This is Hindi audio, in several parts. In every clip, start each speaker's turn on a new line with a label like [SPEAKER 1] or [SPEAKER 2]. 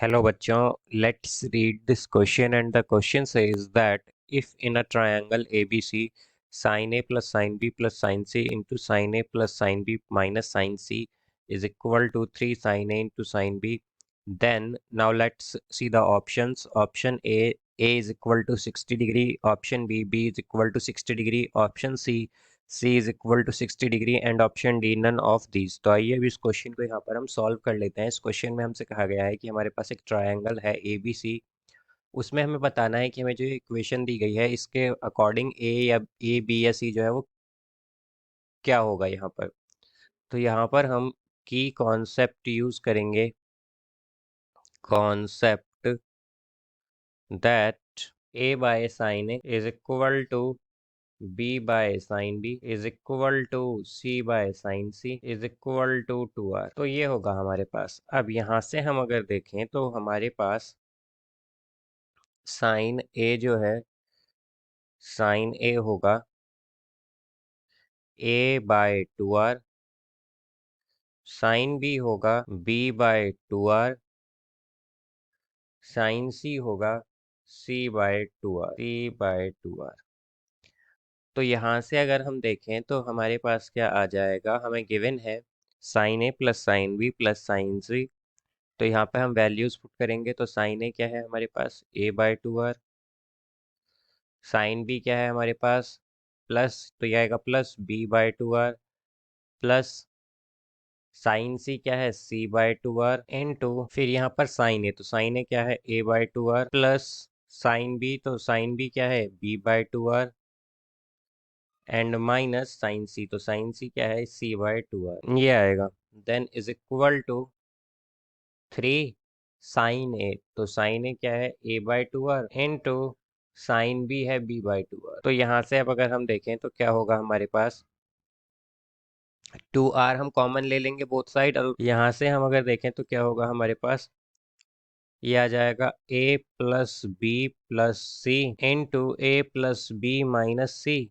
[SPEAKER 1] Hello बच्चों, let's read this question and the question says that if in a triangle ABC sin A plus sin B plus sin C into sin A plus sin B minus sin C is equal to 3 sin A into sin B, then now let's see the options. Option A is equal to 60 degree, option B is equal to 60 degree, option C is equal to 60 degree and option D none of these. तो आइए अभी इस क्वेश्चन को यहाँ पर हम सॉल्व कर लेते हैं। इस क्वेश्चन में हमसे कहा गया है कि हमारे पास एक ट्रायंगल है ए बी सी, उसमें हमें बताना है कि हमें जो इक्वेशन दी गई है इसके अकॉर्डिंग ए बी या सी जो है वो क्या होगा यहाँ पर। तो यहाँ पर हम की कॉन्सेप्ट यूज करेंगे, concept that a by sine a is equal to b by sin b is equal to c by sin c is equal to 2r। तो ये होगा हमारे पास। अब यहाँ से हम अगर देखें तो हमारे पास साइन a जो है, साइन a होगा a by 2r, sine b होगा b by 2r, sine c होगा c बाय 2r, तो यहाँ से अगर हम देखें तो हमारे पास क्या आ जाएगा, हमें गिवन है sine a plus sine b plus sine c। तो यहाँ पे हम वैल्यूज पुट करेंगे तो साइन ए क्या है हमारे पास a by 2r, sine B क्या है हमारे पास प्लस, तो यह आएगा plus b by 2r, plus sine C क्या है c बाय 2r इनटू फिर यहाँ पर साइन ए, तो साइन ए क्या है a by 2r plus sine B, तो साइन बी क्या है b by 2r and minus sine C, तो साइन सी क्या है c बाय 2r, ये आएगा। Then is equal to 3 sine A, तो साइन ए क्या है a by 2r into sine B है b बाय 2r। तो यहाँ से अब अगर हम देखें तो क्या होगा हमारे पास 2r हम कॉमन ले लेंगे बोथ साइड, और यहाँ से हम अगर देखें तो क्या होगा हमारे पास, ये आ जाएगा a plus B plus C into a plus B minus C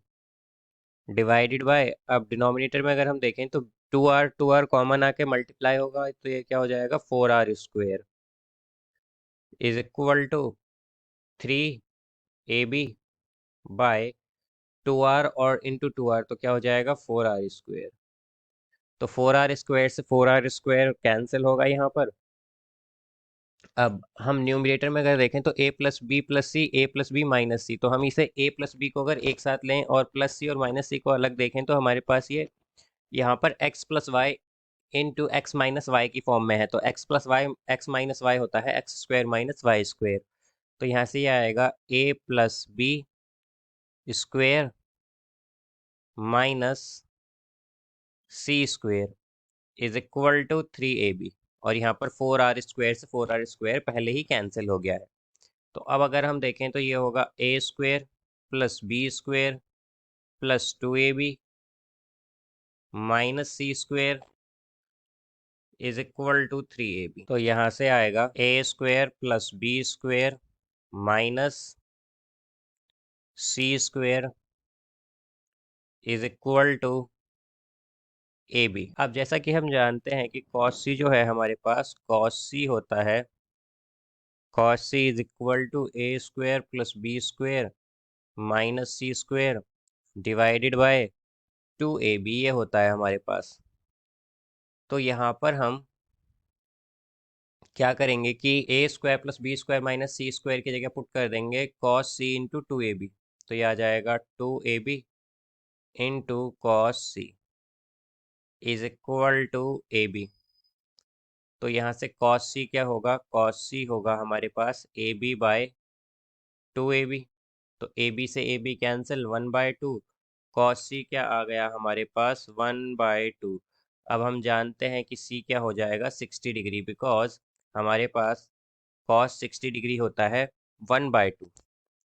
[SPEAKER 1] divided by, अब डिनोमिनेटर में अगर हम देखें तो 2r कॉमन आके मल्टीप्लाई होगा, तो ये क्या हो जाएगा 4r square is equal to 3ab by 2r और इंटू 2r, तो क्या हो जाएगा 4r स्क्वेयर। तो 4r स्क्वेयर से 4r स्क्वेयर कैंसिल होगा यहाँ पर। अब हम न्यूमरेटर में अगर देखें तो a plus B plus C, A plus B minus C, तो हम इसे a प्लस बी को अगर एक साथ लें और प्लस सी और माइनस सी को अलग देखें तो हमारे पास ये यहाँ पर x plus Y into X minus Y की फॉर्म में है। तो x plus Y X minus Y होता है X square minus Y square. तो यहाँ से ये आएगा a plus B square minus C square is equal to 3ab, और यहाँ पर 4r स्क्वेयर से 4r स्क्वेयर पहले ही कैंसिल हो गया है। तो अब अगर हम देखें तो ये होगा a square plus B square plus 2ab minus C square is equal to 3ab। तो यहाँ से आएगा a square plus B square minus C square is equal to A B. अब जैसा कि हम जानते हैं कि cos c जो है हमारे पास cos c होता है, cos c is equal to a square plus B square minus C square divided by 2ab, ये होता है हमारे पास। तो यहाँ पर हम क्या करेंगे कि a square plus B square minus C square की जगह पुट कर देंगे cos c इंटू 2ab। तो ये आ जाएगा 2ab into cos c is equal to ab। तो यहाँ से cos c क्या होगा, cos c होगा हमारे पास ab बाय 2ab। तो ab से ab कैंसिल 1/2, cos c क्या आ गया हमारे पास 1/2। अब हम जानते हैं कि c क्या हो जाएगा 60 डिग्री, बिकॉज हमारे पास cos 60 डिग्री होता है 1/2।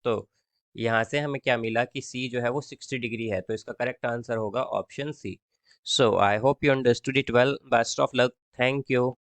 [SPEAKER 1] तो यहाँ से हमें क्या मिला कि c जो है वो 60 डिग्री है, तो इसका करेक्ट आंसर होगा option C. So I hope you understood it well. Best of luck. Thank you.